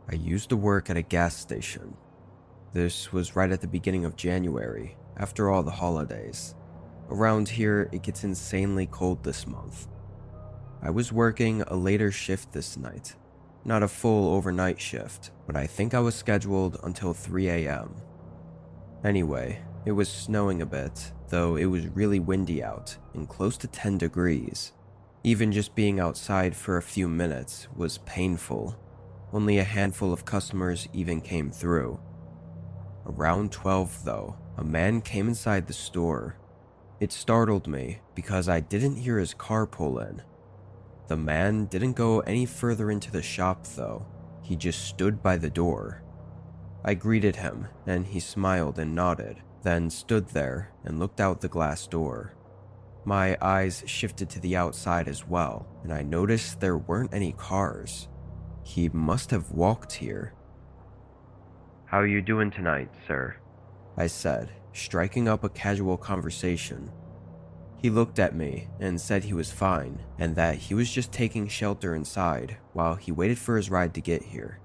I used to work at a gas station. This was right at the beginning of January, after all the holidays. Around here, it gets insanely cold this month. I was working a later shift this night. Not a full overnight shift, but I think I was scheduled until 3 a.m. Anyway, it was snowing a bit, though it was really windy out and close to 10 degrees. Even just being outside for a few minutes was painful. Only a handful of customers even came through. Around 12 though, a man came inside the store. It startled me because I didn't hear his car pull in. The man didn't go any further into the shop though, he just stood by the door. I greeted him and he smiled and nodded, then stood there and looked out the glass door. My eyes shifted to the outside as well, and I noticed there weren't any cars. He must have walked here. "How are you doing tonight, sir?" I said, striking up a casual conversation. He looked at me and said he was fine and that he was just taking shelter inside while he waited for his ride to get here.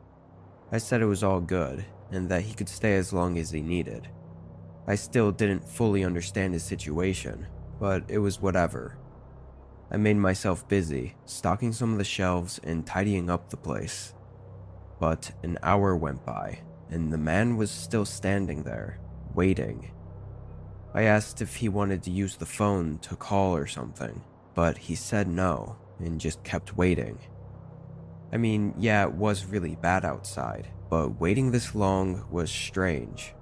I said it was all good and that he could stay as long as he needed. I still didn't fully understand his situation, but it was whatever. I made myself busy, stocking some of the shelves and tidying up the place. But an hour went by, and the man was still standing there, waiting. I asked if he wanted to use the phone to call or something, but he said no, and just kept waiting. I mean, yeah, it was really bad outside, but waiting this long was strange.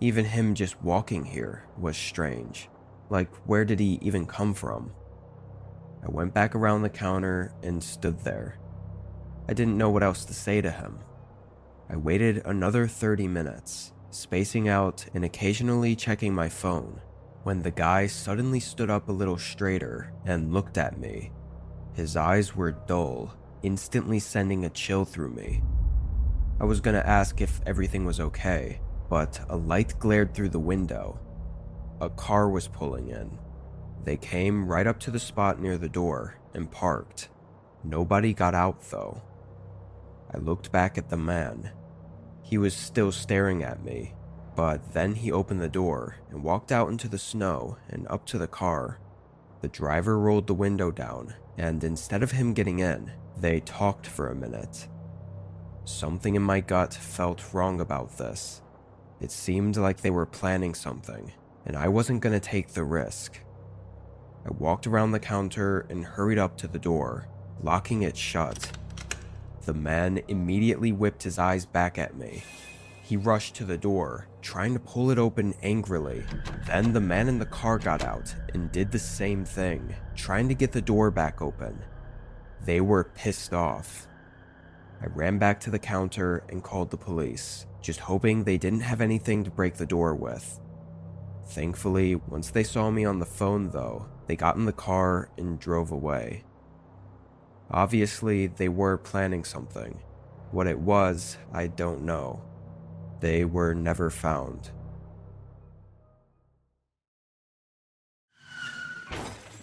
Even him just walking here was strange. Like, where did he even come from? I went back around the counter and stood there. I didn't know what else to say to him. I waited another 30 minutes, spacing out and occasionally checking my phone, when the guy suddenly stood up a little straighter and looked at me. His eyes were dull, instantly sending a chill through me. I was gonna ask if everything was okay, but a light glared through the window. A car was pulling in. They came right up to the spot near the door and parked. Nobody got out though. I looked back at the man. He was still staring at me, but then he opened the door and walked out into the snow and up to the car. The driver rolled the window down, and instead of him getting in, they talked for a minute. Something in my gut felt wrong about this. It seemed like they were planning something, and I wasn't going to take the risk. I walked around the counter and hurried up to the door, locking it shut. The man immediately whipped his eyes back at me. He rushed to the door, trying to pull it open angrily. Then the man in the car got out and did the same thing, trying to get the door back open. They were pissed off. I ran back to the counter and called the police, just hoping they didn't have anything to break the door with. Thankfully, once they saw me on the phone though, they got in the car and drove away. Obviously, they were planning something. What it was, I don't know. They were never found.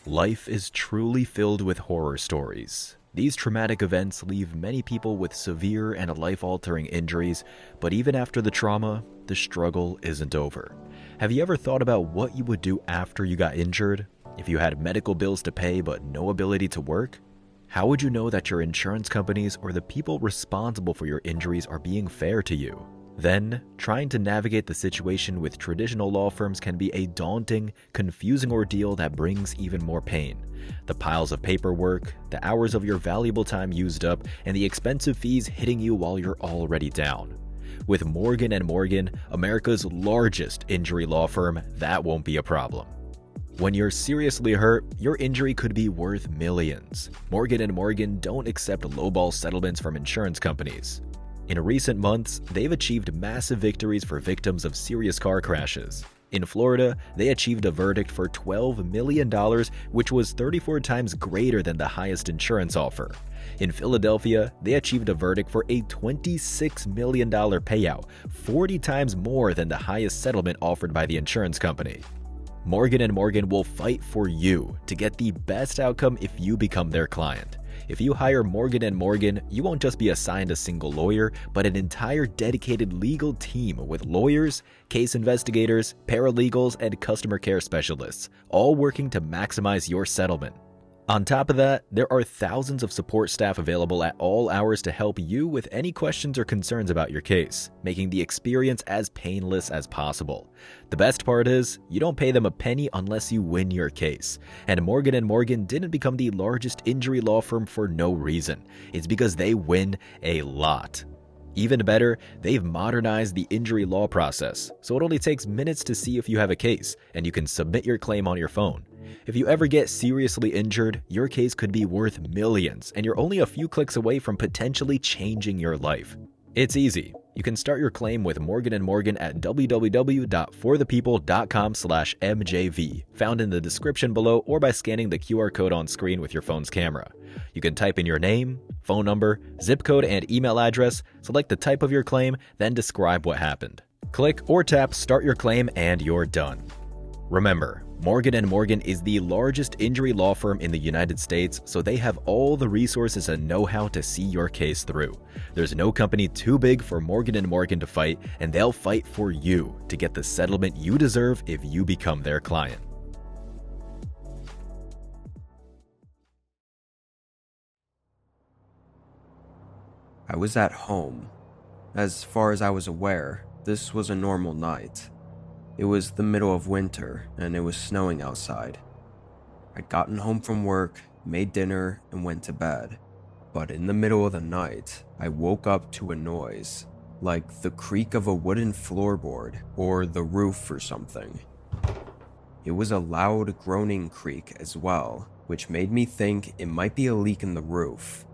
Life is truly filled with horror stories. These traumatic events leave many people with severe and life-altering injuries, but even after the trauma, the struggle isn't over. Have you ever thought about what you would do after you got injured? If you had medical bills to pay but no ability to work? How would you know that your insurance companies or the people responsible for your injuries are being fair to you? Then, trying to navigate the situation with traditional law firms can be a daunting, confusing ordeal that brings even more pain. The piles of paperwork, the hours of your valuable time used up, and the expensive fees hitting you while you're already down. With Morgan & Morgan, America's largest injury law firm, that won't be a problem. When you're seriously hurt, your injury could be worth millions. Morgan & Morgan don't accept lowball settlements from insurance companies. In recent months, they've achieved massive victories for victims of serious car crashes. In Florida, they achieved a verdict for $12 million, which was 34 times greater than the highest insurance offer. In Philadelphia, they achieved a verdict for a $26 million payout, 40 times more than the highest settlement offered by the insurance company. Morgan & Morgan will fight for you to get the best outcome if you become their client. If you hire Morgan & Morgan, you won't just be assigned a single lawyer, but an entire dedicated legal team with lawyers, case investigators, paralegals, and customer care specialists, all working to maximize your settlement. On top of that, there are thousands of support staff available at all hours to help you with any questions or concerns about your case, making the experience as painless as possible. The best part is, you don't pay them a penny unless you win your case. And Morgan & Morgan didn't become the largest injury law firm for no reason. It's because they win a lot. Even better, they've modernized the injury law process, so it only takes minutes to see if you have a case, and you can submit your claim on your phone. If you ever get seriously injured, your case could be worth millions, and you're only a few clicks away from potentially changing your life. It's easy. You can start your claim with Morgan & Morgan at www.forthepeople.com/MJV, found in the description below or by scanning the QR code on screen with your phone's camera. You can type in your name, phone number, zip code, and email address, select the type of your claim, then describe what happened. Click or tap Start Your Claim and you're done. Remember, Morgan & Morgan is the largest injury law firm in the United States, so they have all the resources and know-how to see your case through. There's no company too big for Morgan & Morgan to fight, and they'll fight for you to get the settlement you deserve if you become their client. I was at home. As far as I was aware, this was a normal night. It was the middle of winter, and it was snowing outside. I'd gotten home from work, made dinner, and went to bed. But in the middle of the night, I woke up to a noise, like the creak of a wooden floorboard or the roof or something. It was a loud groaning creak as well, which made me think it might be a leak in the roof.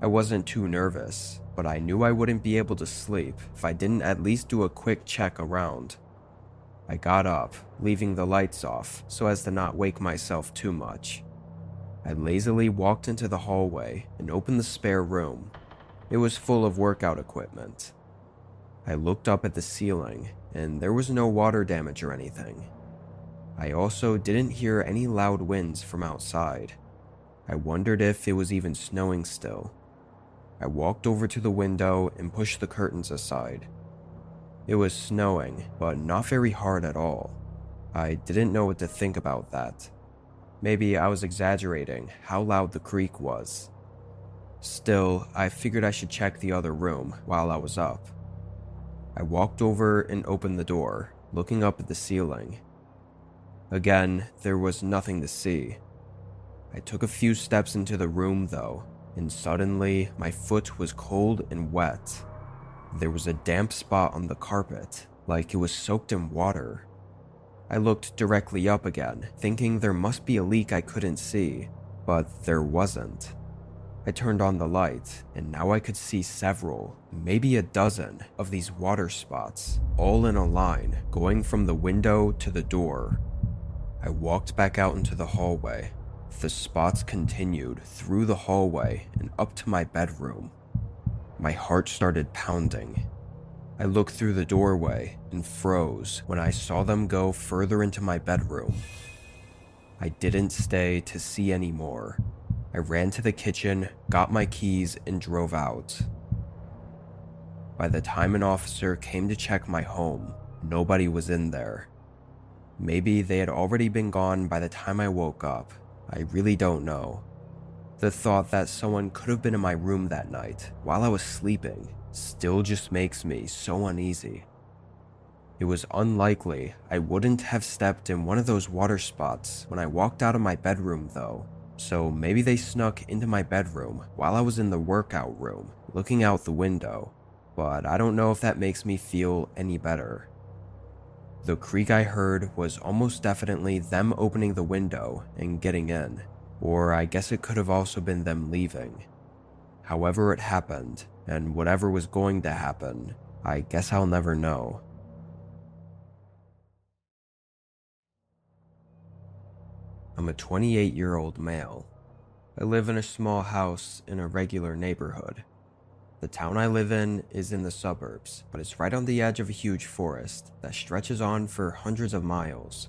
I wasn't too nervous, but I knew I wouldn't be able to sleep if I didn't at least do a quick check around. I got up, leaving the lights off so as to not wake myself too much. I lazily walked into the hallway and opened the spare room. It was full of workout equipment. I looked up at the ceiling, and there was no water damage or anything. I also didn't hear any loud winds from outside. I wondered if it was even snowing still. I walked over to the window and pushed the curtains aside. It was snowing, but not very hard at all. I didn't know what to think about that. Maybe I was exaggerating how loud the creak was. Still, I figured I should check the other room while I was up. I walked over and opened the door, looking up at the ceiling. Again, there was nothing to see. I took a few steps into the room though, and suddenly my foot was cold and wet. There was a damp spot on the carpet, like it was soaked in water. I looked directly up again, thinking there must be a leak I couldn't see, but there wasn't. I turned on the light, and now I could see several, maybe a dozen, of these water spots, all in a line, going from the window to the door. I walked back out into the hallway. The spots continued through the hallway and up to my bedroom. My heart started pounding. I looked through the doorway and froze when I saw them go further into my bedroom. I didn't stay to see any more. I ran to the kitchen, got my keys, and drove out. By the time an officer came to check my home, nobody was in there. Maybe they had already been gone by the time I woke up. I really don't know. The thought that someone could have been in my room that night while I was sleeping still just makes me so uneasy. It was unlikely I wouldn't have stepped in one of those water spots when I walked out of my bedroom though, so maybe they snuck into my bedroom while I was in the workout room looking out the window, but I don't know if that makes me feel any better. The creak I heard was almost definitely them opening the window and getting in, or I guess it could have also been them leaving. However it happened, and whatever was going to happen, I guess I'll never know. I'm a 28-year-old male. I live in a small house in a regular neighborhood. The town I live in is in the suburbs, but it's right on the edge of a huge forest that stretches on for hundreds of miles.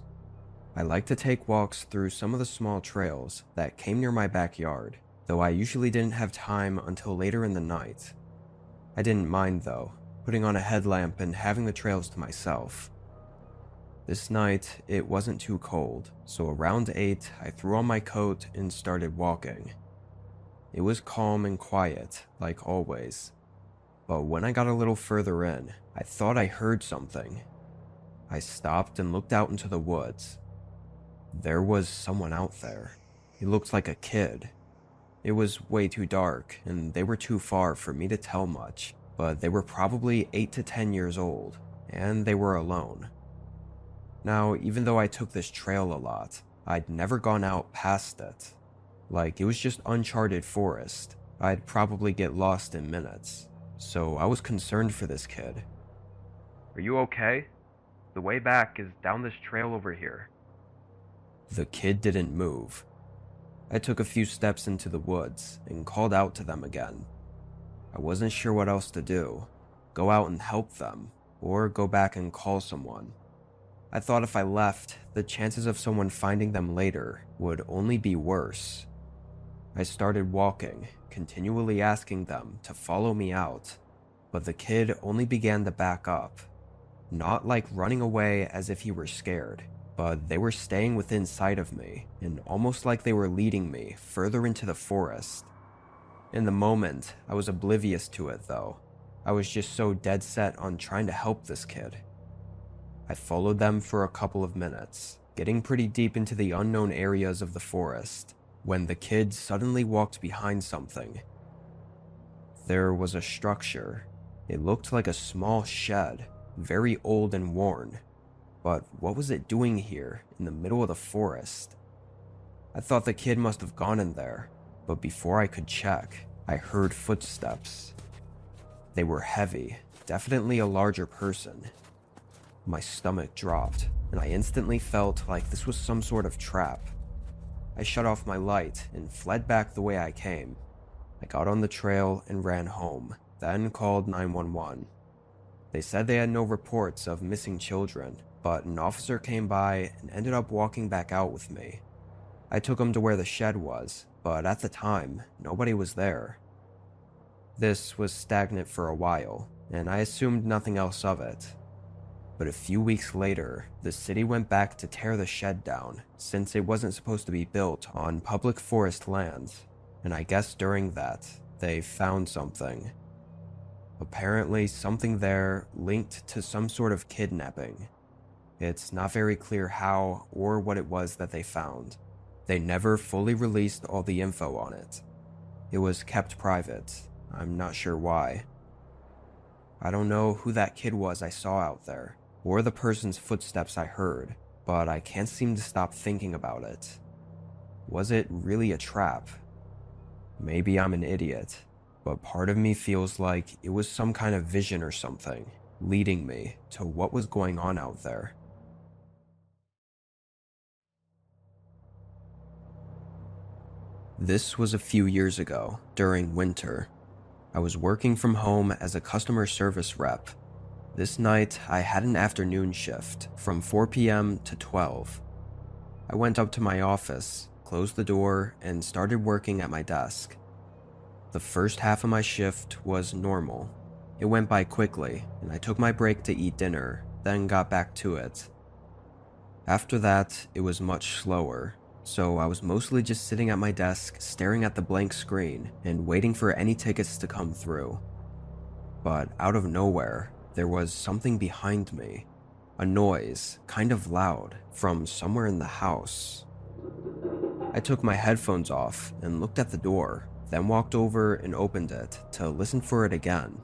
I like to take walks through some of the small trails that came near my backyard, though I usually didn't have time until later in the night. I didn't mind though, putting on a headlamp and having the trails to myself. This night, it wasn't too cold, so around 8, I threw on my coat and started walking. It was calm and quiet, like always. But when I got a little further in, I thought I heard something. I stopped and looked out into the woods. There was someone out there. He looked like a kid. It was way too dark, and they were too far for me to tell much, but they were probably 8 to 10 years old, and they were alone. Now, even though I took this trail a lot, I'd never gone out past it. Like, it was just uncharted forest. I'd probably get lost in minutes, so I was concerned for this kid. "Are you okay? The way back is down this trail over here." The kid didn't move. I took a few steps into the woods and called out to them again. I wasn't sure what else to do. Go out and help them, or go back and call someone. I thought if I left, the chances of someone finding them later would only be worse. I started walking, continually asking them to follow me out, but the kid only began to back up. Not like running away as if he were scared, but they were staying within sight of me, and almost like they were leading me further into the forest. In the moment, I was oblivious to it though. I was just so dead set on trying to help this kid. I followed them for a couple of minutes, getting pretty deep into the unknown areas of the forest, when the kid suddenly walked behind something. There was a structure. It looked like a small shed, very old and worn. But what was it doing here, in the middle of the forest? I thought the kid must have gone in there, but before I could check, I heard footsteps. They were heavy, definitely a larger person. My stomach dropped, and I instantly felt like this was some sort of trap. I shut off my light and fled back the way I came. I got on the trail and ran home, then called 911. They said they had no reports of missing children, but an officer came by and ended up walking back out with me. I took him to where the shed was, but at the time, nobody was there. This was stagnant for a while, and I assumed nothing else of it. But a few weeks later, the city went back to tear the shed down, since it wasn't supposed to be built on public forest lands, and I guess during that, they found something. Apparently, something there linked to some sort of kidnapping. It's not very clear how or what it was that they found. They never fully released all the info on it. It was kept private. I'm not sure why. I don't know who that kid was I saw out there, or the person's footsteps I heard, but I can't seem to stop thinking about it. Was it really a trap? Maybe I'm an idiot, but part of me feels like it was some kind of vision or something, leading me to what was going on out there. This was a few years ago, during winter. I was working from home as a customer service rep. This night, I had an afternoon shift from 4 p.m. to 12. I went up to my office, closed the door, and started working at my desk. The first half of my shift was normal. It went by quickly, and I took my break to eat dinner, then got back to it. After that, it was much slower, so I was mostly just sitting at my desk staring at the blank screen and waiting for any tickets to come through. But out of nowhere, there was something behind me. A noise, kind of loud, from somewhere in the house. I took my headphones off and looked at the door, then walked over and opened it to listen for it again.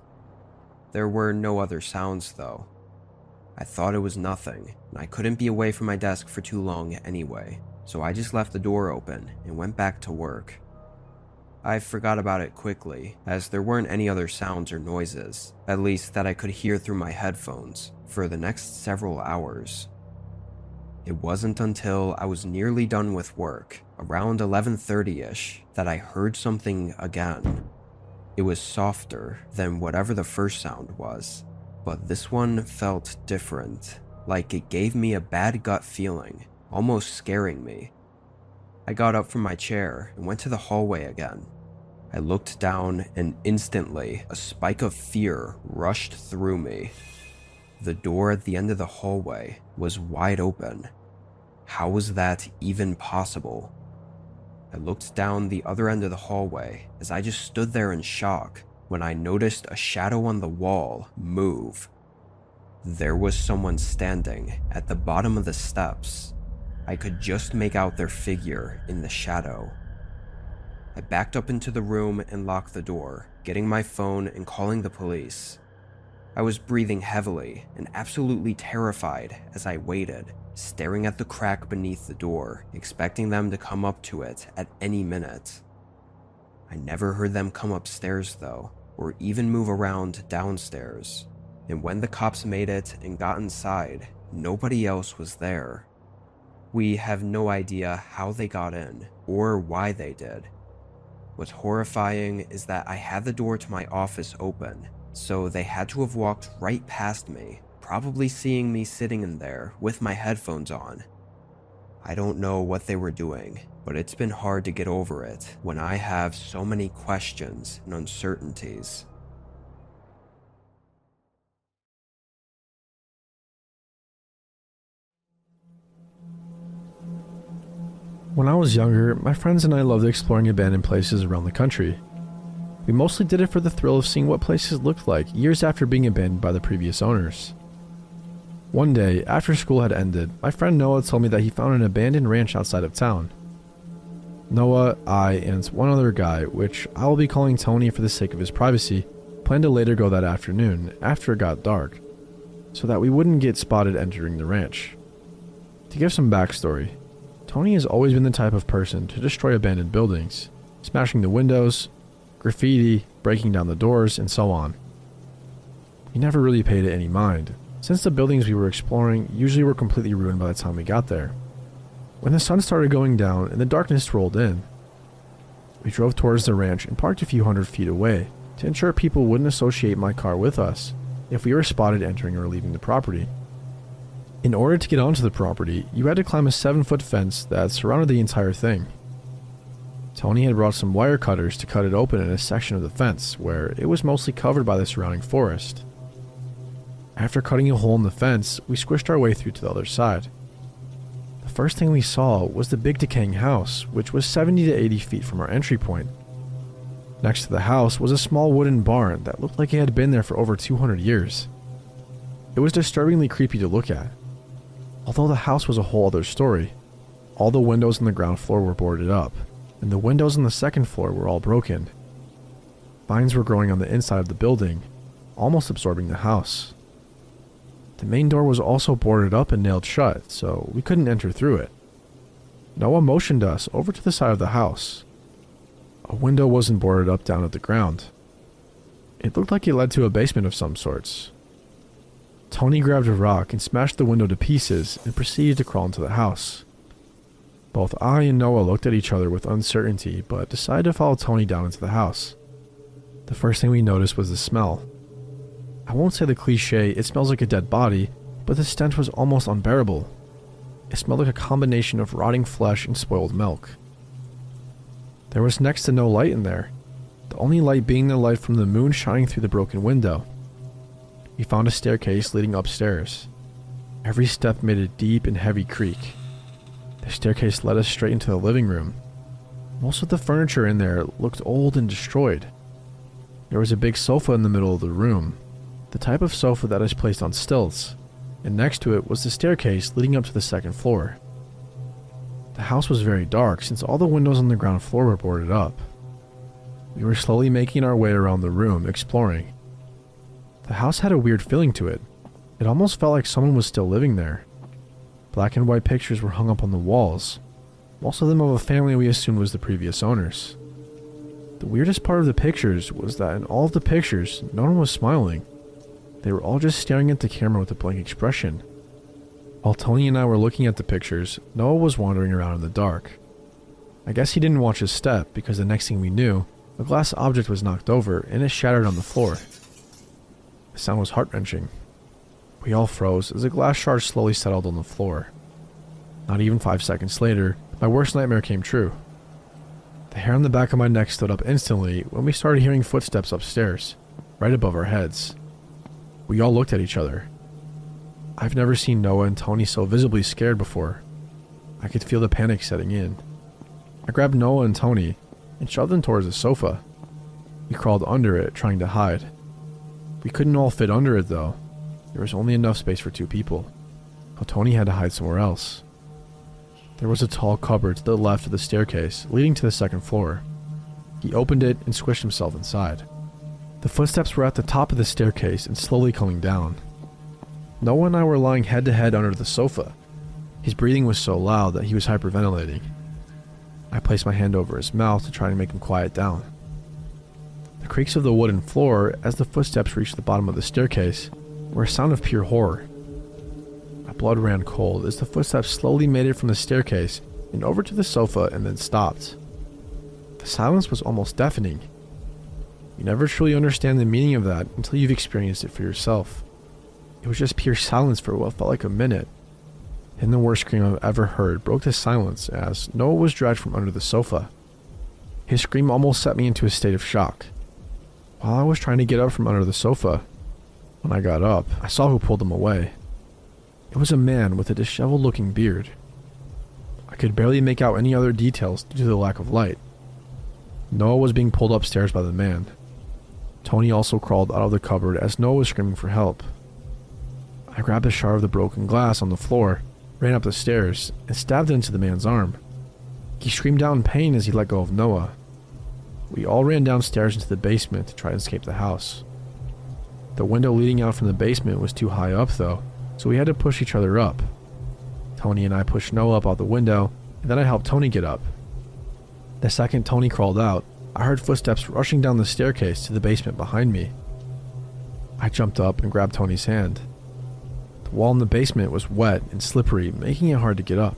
There were no other sounds though. I thought it was nothing, and I couldn't be away from my desk for too long anyway, so I just left the door open and went back to work. I forgot about it quickly, as there weren't any other sounds or noises, at least that I could hear through my headphones, for the next several hours. It wasn't until I was nearly done with work, around 11:30ish, that I heard something again. It was softer than whatever the first sound was, but this one felt different, like it gave me a bad gut feeling, almost scaring me. I got up from my chair and went to the hallway again, I looked down and instantly a spike of fear rushed through me. The door at the end of the hallway was wide open. How was that even possible? I looked down the other end of the hallway as I just stood there in shock when I noticed a shadow on the wall move. There was someone standing at the bottom of the steps. I could just make out their figure in the shadow. I backed up into the room and locked the door, getting my phone and calling the police. I was breathing heavily and absolutely terrified as I waited, staring at the crack beneath the door, expecting them to come up to it at any minute. I never heard them come upstairs though, or even move around downstairs. And when the cops made it and got inside, nobody else was there. We have no idea how they got in or why they did. What's horrifying is that I had the door to my office open, so they had to have walked right past me, probably seeing me sitting in there with my headphones on. I don't know what they were doing, but it's been hard to get over it when I have so many questions and uncertainties. When I was younger, my friends and I loved exploring abandoned places around the country. We mostly did it for the thrill of seeing what places looked like years after being abandoned by the previous owners. One day, after school had ended, my friend Noah told me that he found an abandoned ranch outside of town. Noah, I, and one other guy, which I will be calling Tony for the sake of his privacy, planned to later go that afternoon, after it got dark, so that we wouldn't get spotted entering the ranch. To give some backstory, Tony has always been the type of person to destroy abandoned buildings, smashing the windows, graffiti, breaking down the doors, and so on. He never really paid it any mind, since the buildings we were exploring usually were completely ruined by the time we got there. When the sun started going down and the darkness rolled in, we drove towards the ranch and parked a few hundred feet away to ensure people wouldn't associate my car with us if we were spotted entering or leaving the property. In order to get onto the property, you had to climb a 7-foot fence that surrounded the entire thing. Tony had brought some wire cutters to cut it open in a section of the fence where it was mostly covered by the surrounding forest. After cutting a hole in the fence, we squished our way through to the other side. The first thing we saw was the big decaying house, which was 70 to 80 feet from our entry point. Next to the house was a small wooden barn that looked like it had been there for over 200 years. It was disturbingly creepy to look at. Although the house was a whole other story, all the windows on the ground floor were boarded up, and the windows on the second floor were all broken. Vines were growing on the inside of the building, almost absorbing the house. The main door was also boarded up and nailed shut, so we couldn't enter through it. Noah motioned us over to the side of the house. A window wasn't boarded up down at the ground. It looked like it led to a basement of some sorts. Tony grabbed a rock and smashed the window to pieces and proceeded to crawl into the house. Both I and Noah looked at each other with uncertainty, but decided to follow Tony down into the house. The first thing we noticed was the smell. I won't say the cliche, it smells like a dead body, but the stench was almost unbearable. It smelled like a combination of rotting flesh and spoiled milk. There was next to no light in there, the only light being the light from the moon shining through the broken window. We found a staircase leading upstairs. Every step made a deep and heavy creak. The staircase led us straight into the living room. Most of the furniture in there looked old and destroyed. There was a big sofa in the middle of the room, the type of sofa that is placed on stilts, and next to it was the staircase leading up to the second floor. The house was very dark since all the windows on the ground floor were boarded up. We were slowly making our way around the room, exploring. The house had a weird feeling to it. It almost felt like someone was still living there. Black and white pictures were hung up on the walls, most of them of a family we assumed was the previous owners. The weirdest part of the pictures was that in all of the pictures, no one was smiling. They were all just staring at the camera with a blank expression. While Tony and I were looking at the pictures, Noah was wandering around in the dark. I guess he didn't watch his step because the next thing we knew, a glass object was knocked over and it shattered on the floor. The sound was heart-wrenching. We all froze as a glass shard slowly settled on the floor. Not even 5 seconds later, my worst nightmare came true. The hair on the back of my neck stood up instantly when we started hearing footsteps upstairs, right above our heads. We all looked at each other. I've never seen Noah and Tony so visibly scared before. I could feel the panic setting in. I grabbed Noah and Tony and shoved them towards the sofa. We crawled under it, trying to hide. We couldn't all fit under it though. There was only enough space for 2 people, so Tony had to hide somewhere else. There was a tall cupboard to the left of the staircase leading to the 2nd floor. He opened it and squished himself inside. The footsteps were at the top of the staircase and slowly coming down. Noah and I were lying head to head under the sofa. His breathing was so loud that he was hyperventilating. I placed my hand over his mouth to try to make him quiet down. The creaks of the wooden floor as the footsteps reached the bottom of the staircase were a sound of pure horror. My blood ran cold as the footsteps slowly made it from the staircase and over to the sofa and then stopped. The silence was almost deafening. You never truly understand the meaning of that until you've experienced it for yourself. It was just pure silence for what felt like a minute. Then the worst scream I've ever heard broke the silence as Noah was dragged from under the sofa. His scream almost set me into a state of shock. While I was trying to get up from under the sofa, when I got up, I saw who pulled him away. It was a man with a disheveled-looking beard. I could barely make out any other details due to the lack of light. Noah was being pulled upstairs by the man. Tony also crawled out of the cupboard as Noah was screaming for help. I grabbed a shard of the broken glass on the floor, ran up the stairs, and stabbed it into the man's arm. He screamed out in pain as he let go of Noah. We all ran downstairs into the basement to try and escape the house. The window leading out from the basement was too high up though, so we had to push each other up. Tony and I pushed Noah up out the window, and then I helped Tony get up. The second Tony crawled out, I heard footsteps rushing down the staircase to the basement behind me. I jumped up and grabbed Tony's hand. The wall in the basement was wet and slippery, making it hard to get up.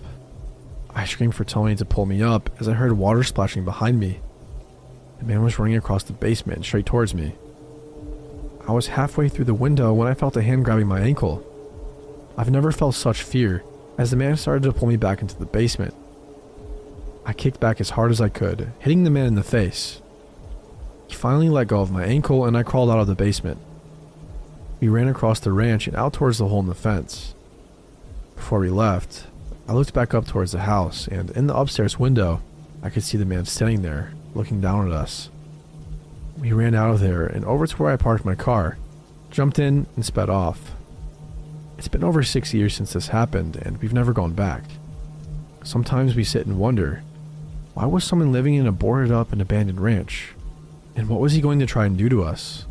I screamed for Tony to pull me up as I heard water splashing behind me. The man was running across the basement and straight towards me. I was halfway through the window when I felt a hand grabbing my ankle. I've never felt such fear as the man started to pull me back into the basement. I kicked back as hard as I could, hitting the man in the face. He finally let go of my ankle and I crawled out of the basement. We ran across the ranch and out towards the hole in the fence. Before we left, I looked back up towards the house and in the upstairs window, I could see the man standing there, looking down at us. We ran out of there and over to where I parked my car, jumped in and sped off. It's been over 6 years since this happened and we've never gone back. Sometimes we sit and wonder, why was someone living in a boarded up and abandoned ranch? And what was he going to try and do to us?